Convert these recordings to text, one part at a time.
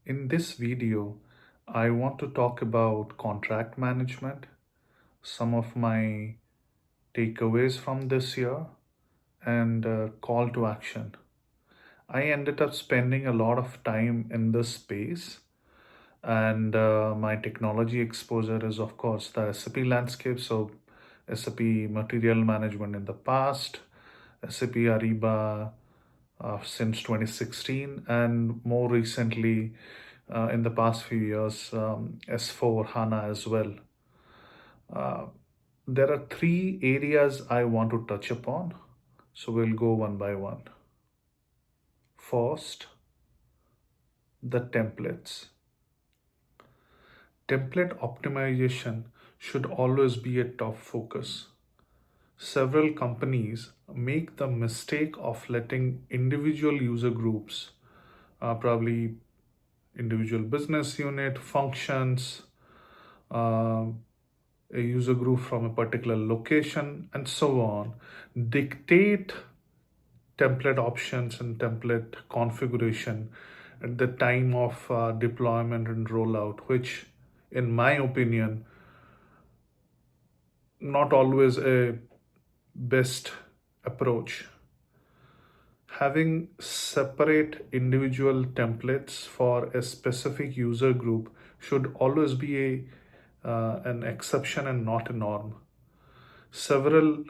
In this video, I want to talk about contract management, some of my takeaways from this year, and call to action. I ended up spending a lot of time in this space, and my technology exposure is, of course, the SAP landscape. So, SAP material management in the past, SAP Ariba since 2016, and more recently, in the past few years, S4 HANA as well. Uh, there are three areas I want to touch upon, so we'll go one by one. First, the templates. Template optimization should always be a top focus. Several companies make the mistake of letting individual user groups, probably individual business unit, functions, uh, a user group from a particular location, and so on, dictate template options and template configuration at the time of deployment and rollout, which, in my opinion, not always a best approach. Having separate individual templates for a specific user group should always be an exception and not a norm. Several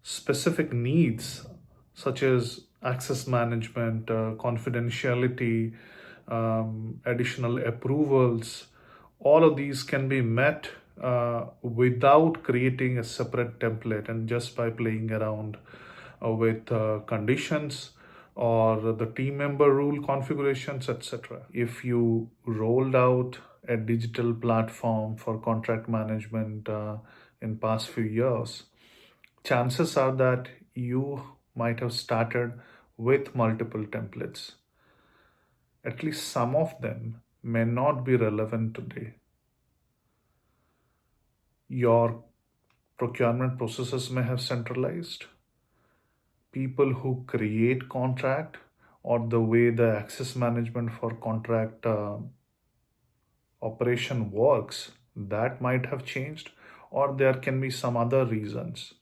specific needs, such as access management, confidentiality, additional approvals, all of these can be met without creating a separate template and just by playing around with conditions or the team member rule configurations, etc. If you rolled out a digital platform for contract management in past few years, chances are that you might have started with multiple templates. At least some of them may not be relevant today. Your procurement processes may have centralized. People who create contract or the way the access management for contract operation works, that might have changed, or there can be some other reasons.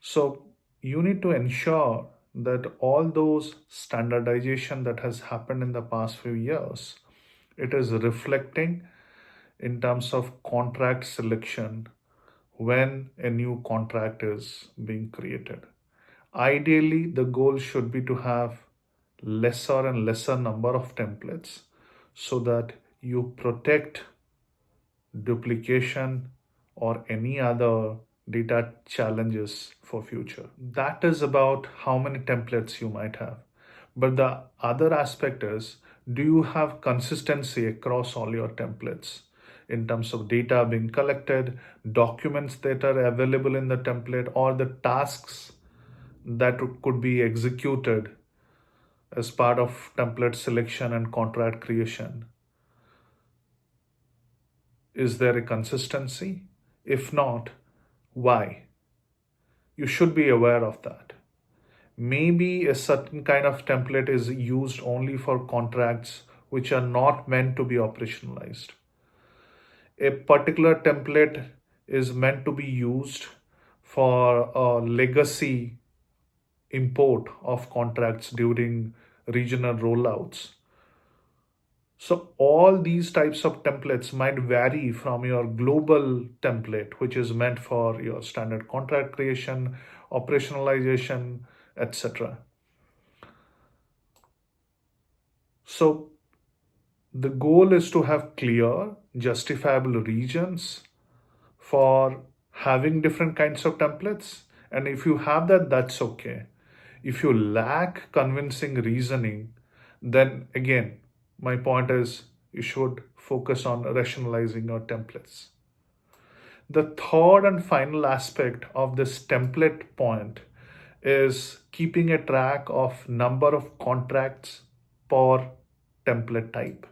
So you need to ensure that all those standardization that has happened in the past few years, it is reflecting in terms of contract selection when a new contract is being created. Ideally, the goal should be to have lesser and lesser number of templates so that you protect duplication or any other data challenges for future. That is about how many templates you might have. But the other aspect is, do you have consistency across all your templates in terms of data being collected, documents that are available in the template, or the tasks that could be executed as part of template selection and contract creation? Is there a consistency? If not, why? You should be aware of that. Maybe a certain kind of template is used only for contracts which are not meant to be operationalized. A particular template is meant to be used for a legacy import of contracts during regional rollouts. So all these types of templates might vary from your global template, which is meant for your standard contract creation, operationalization, etc. So the goal is to have clear, justifiable regions for having different kinds of templates. And if you have that, that's okay. If you lack convincing reasoning, then again, my point is you should focus on rationalizing your templates. The third and final aspect of this template point is keeping a track of number of contracts per template type.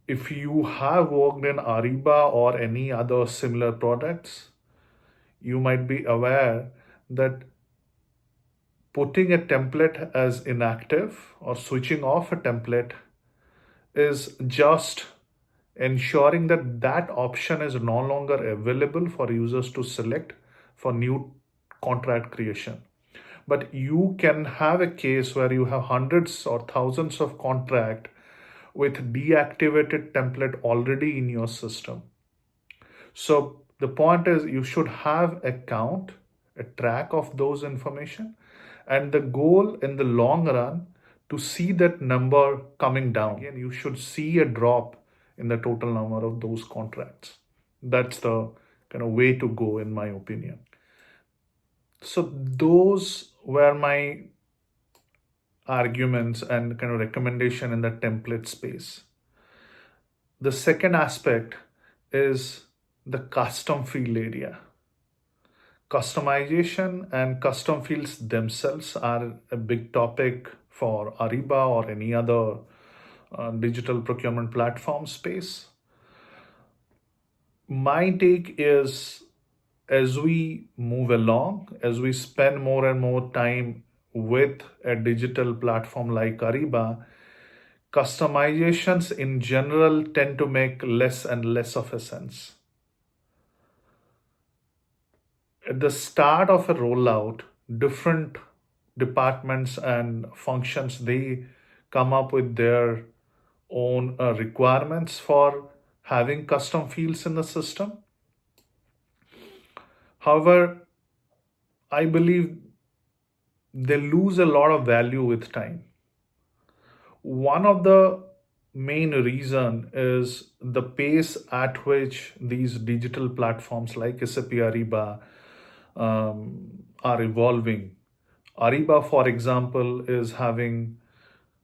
If you have worked in Ariba or any other similar products, you might be aware that putting a template as inactive or switching off a template is just ensuring that that option is no longer available for users to select for new contract creation. But you can have a case where you have hundreds or thousands of contract with deactivated template already in your system. So the point is you should have a count, a track of those information, and the goal in the long run to see that number coming down. Again, you should see a drop in the total number of those contracts. That's the kind of way to go, in my opinion. So those were my arguments and kind of recommendation in the template space. The second aspect is the custom field area. Customization and custom fields themselves are a big topic for Ariba or any other digital procurement platform space. My take is, as we move along, as we spend more and more time with a digital platform like Ariba, customizations in general tend to make less and less of a sense. At the start of a rollout, different departments and functions, they come up with their own requirements for having custom fields in the system. However, I believe they lose a lot of value with time. One of the main reason is the pace at which these digital platforms like SAP Ariba are evolving. Ariba, for example, is having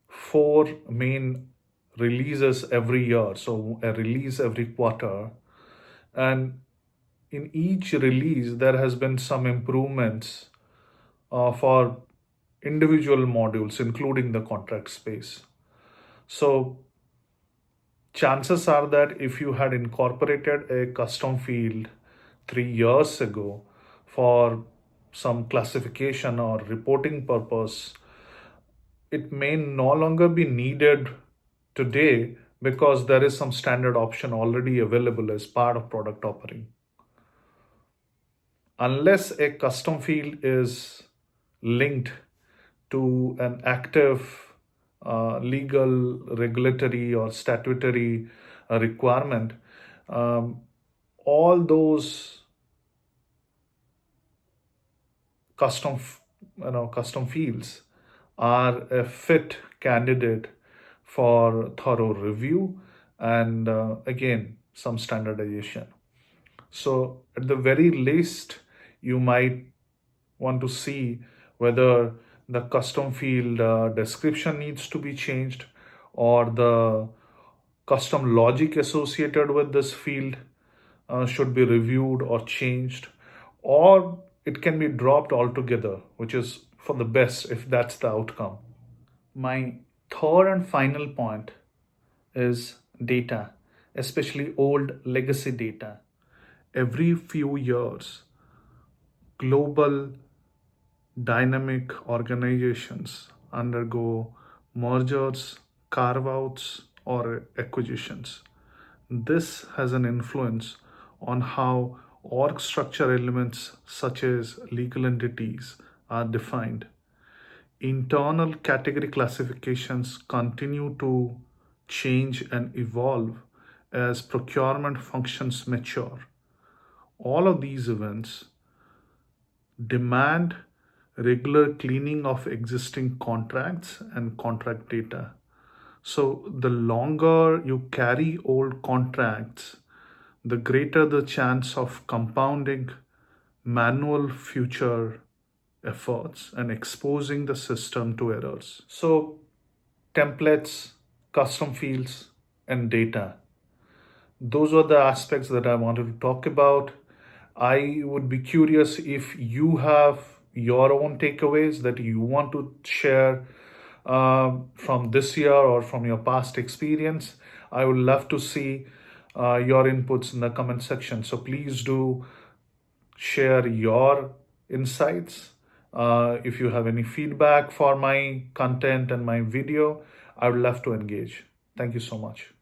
4 main releases every year, so a release every quarter. And in each release, there has been some improvements for individual modules, including the contract space. So chances are that if you had incorporated a custom field 3 years ago for some classification or reporting purpose, it may no longer be needed today because there is some standard option already available as part of product offering. Unless a custom field is linked to an active legal, regulatory, or statutory requirement, all those custom fields are a fit candidate for thorough review and again some standardization. So at the very least, you might want to see whether the custom field description needs to be changed or the custom logic associated with this field should be reviewed or changed, or it can be dropped altogether, which is for the best if that's the outcome. My third and final point is data, especially old legacy data. Every few years, global dynamic organizations undergo mergers, carve outs, or acquisitions. This has an influence on how org structure elements such as legal entities are defined. Internal category classifications continue to change and evolve as procurement functions mature. All of these events demand regular cleaning of existing contracts and contract data. So, the longer you carry old contracts, the greater the chance of compounding manual future efforts and exposing the system to errors. So, templates, custom fields, and data. Those are the aspects that I wanted to talk about. I would be curious if you have your own takeaways that you want to share from this year or from your past experience. I would love to see your inputs in the comment section. So please do share your insights If you have any feedback for my content and my video, I would love to engage. Thank you so much.